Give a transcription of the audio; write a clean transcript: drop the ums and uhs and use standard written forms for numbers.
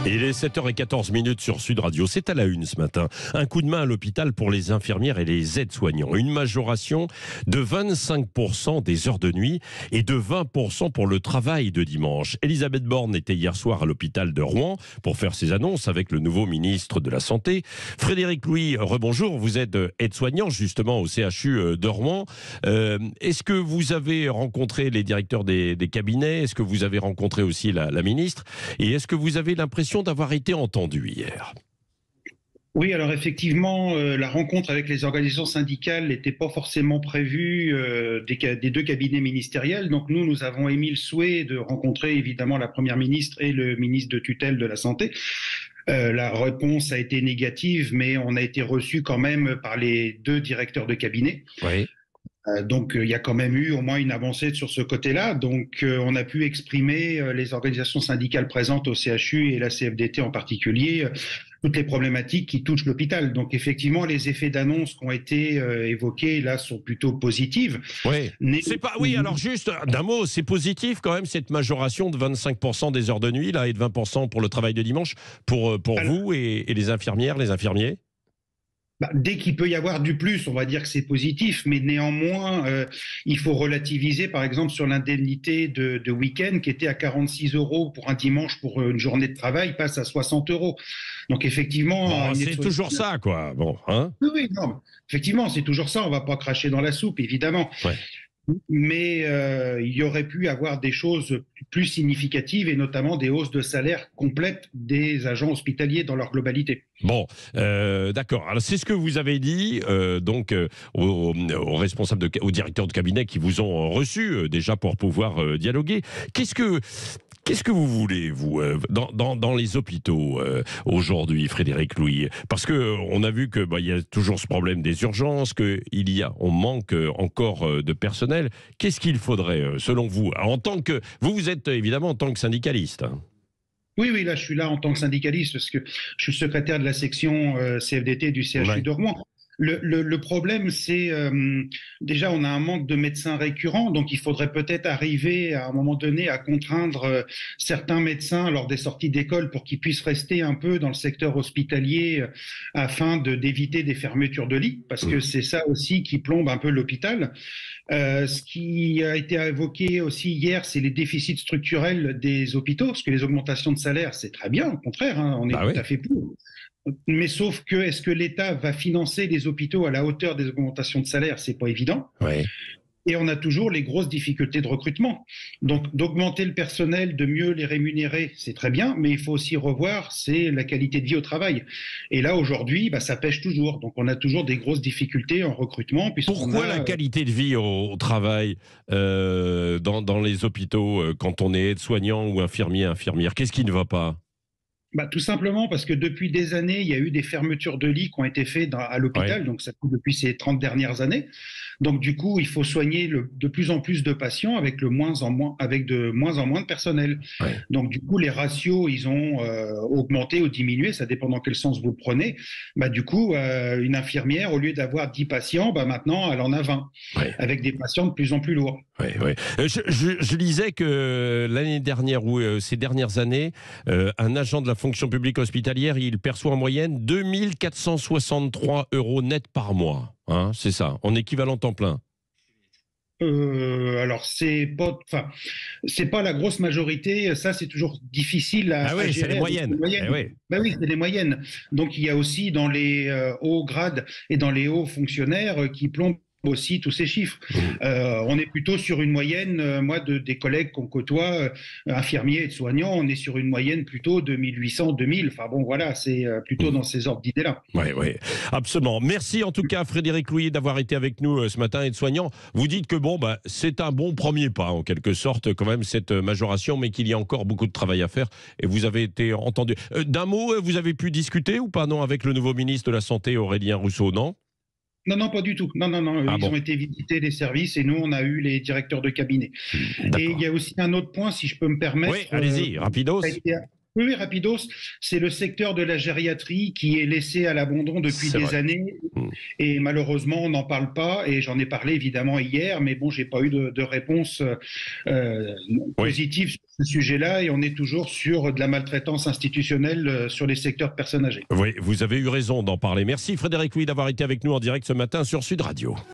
Il est 7h14 sur Sud Radio. C'est à la une ce matin. Un coup de main à l'hôpital pour les infirmières et les aides-soignants. Une majoration de 25% des heures de nuit et de 20% pour le travail de dimanche. Elisabeth Borne était hier soir à l'hôpital de Rouen pour faire ses annonces avec le nouveau ministre de la Santé. Frédéric Louis, rebonjour. Vous êtes aide-soignant justement au CHU de Rouen. Est-ce que vous avez rencontré les directeurs des cabinets? Est-ce que vous avez rencontré aussi la ministre? Et est-ce que vous avez l'impression d'avoir été entendu hier? Oui, alors effectivement, la rencontre avec les organisations syndicales n'était pas forcément prévue des deux cabinets ministériels. Donc nous avons émis le souhait de rencontrer évidemment la Première ministre et le ministre de tutelle de la Santé. La réponse a été négative, mais on a été reçu quand même par les deux directeurs de cabinet. Oui. Donc il y a quand même eu au moins une avancée sur ce côté-là. Donc on a pu exprimer, les organisations syndicales présentes au CHU et la CFDT en particulier, toutes les problématiques qui touchent l'hôpital. Donc effectivement, les effets d'annonce qui ont été évoqués là sont plutôt positifs. Oui. C'est pas. Oui. Alors juste d'un mot, c'est positif quand même cette majoration de 25% des heures de nuit là et de 20% pour le travail de dimanche pour alors, vous et les infirmières, les infirmiers. Dès qu'il peut y avoir du plus, on va dire que c'est positif, mais néanmoins, il faut relativiser, par exemple, sur l'indemnité de week-end qui était à 46 € pour un dimanche pour une journée de travail, passe à 60 €. Donc effectivement... Bon, c'est toujours ça, quoi. Bon, hein? Oui, non, effectivement, c'est toujours ça, on va pas cracher dans la soupe, évidemment. Ouais. Mais il y aurait pu avoir des choses plus significatives et notamment des hausses de salaire complètes des agents hospitaliers dans leur globalité. Bon, d'accord. Alors c'est ce que vous avez dit aux responsables, aux directeurs de cabinet qui vous ont reçu déjà pour pouvoir dialoguer. Qu'est-ce que vous voulez, vous, dans les hôpitaux aujourd'hui, Frédéric Louis? Parce que on a vu que il y a toujours ce problème des urgences, on manque encore de personnel. Qu'est-ce qu'il faudrait, selon vous, en tant que vous êtes évidemment en tant que syndicaliste, hein? Oui, là, je suis là en tant que syndicaliste parce que je suis secrétaire de la section CFDT du CHU de Rouen. Le problème, c'est déjà, on a un manque de médecins récurrents, donc il faudrait peut-être arriver à un moment donné à contraindre certains médecins lors des sorties d'école pour qu'ils puissent rester un peu dans le secteur hospitalier afin d'éviter des fermetures de lits, parce que c'est ça aussi qui plombe un peu l'hôpital. Ce qui a été évoqué aussi hier, c'est les déficits structurels des hôpitaux, parce que les augmentations de salaire, c'est très bien, au contraire, hein, on est tout à fait pour. Mais sauf que, est-ce que l'État va financer les hôpitaux à la hauteur des augmentations de salaire? C'est pas évident. Oui. Et on a toujours les grosses difficultés de recrutement. Donc, d'augmenter le personnel, de mieux les rémunérer, c'est très bien, mais il faut aussi revoir, c'est la qualité de vie au travail. Et là, aujourd'hui, ça pêche toujours. Donc, on a toujours des grosses difficultés en recrutement. Pourquoi la qualité de vie au travail dans les hôpitaux quand on est aide-soignant ou infirmière? Qu'est-ce qui ne va pas? Tout simplement parce que depuis des années, il y a eu des fermetures de lits qui ont été faites à l'hôpital, donc ça fait depuis ces 30 dernières années. Donc du coup, il faut soigner de plus en plus de patients avec de moins en moins de personnel. Ouais. Donc du coup, les ratios, ils ont augmenté ou diminué, ça dépend dans quel sens vous le prenez. Du coup, une infirmière, au lieu d'avoir 10 patients, maintenant, elle en a 20, avec des patients de plus en plus lourds. Oui. Je lisais que l'année dernière ou ces dernières années, un agent de la fonction publique hospitalière, il perçoit en moyenne 2 463 € net par mois. Hein, c'est ça, en équivalent temps plein. Alors c'est pas la grosse majorité. Ça, c'est toujours difficile à gérer. C'est les moyennes. Oui, c'est les moyennes. Donc il y a aussi dans les hauts grades et dans les hauts fonctionnaires qui plombent aussi tous ces chiffres. On est plutôt sur une moyenne, des collègues qu'on côtoie, infirmiers et soignants, on est sur une moyenne plutôt de 1800, 2000. Enfin bon, voilà, c'est plutôt dans ces ordres d'idées-là. Oui, absolument. Merci en tout cas, Frédéric Louis, d'avoir été avec nous ce matin, aide-soignant. Vous dites que c'est un bon premier pas, en quelque sorte, quand même, cette majoration, mais qu'il y a encore beaucoup de travail à faire, et vous avez été entendu. D'un mot, vous avez pu discuter ou pas, non, avec le nouveau ministre de la Santé, Aurélien Rousseau, non? Non, pas du tout. Non. Ils ont été visiter les services et nous, on a eu les directeurs de cabinet. Et il y a aussi un autre point, si je peux me permettre. Oui, allez-y, rapidos. Oui, oui, rapidos, c'est le secteur de la gériatrie qui est laissé à l'abandon depuis des années et malheureusement on n'en parle pas et j'en ai parlé évidemment hier, mais bon, j'ai pas eu de réponse positive sur ce sujet-là et on est toujours sur de la maltraitance institutionnelle sur les secteurs de personnes âgées. Oui, vous avez eu raison d'en parler. Merci Frédéric Louis d'avoir été avec nous en direct ce matin sur Sud Radio.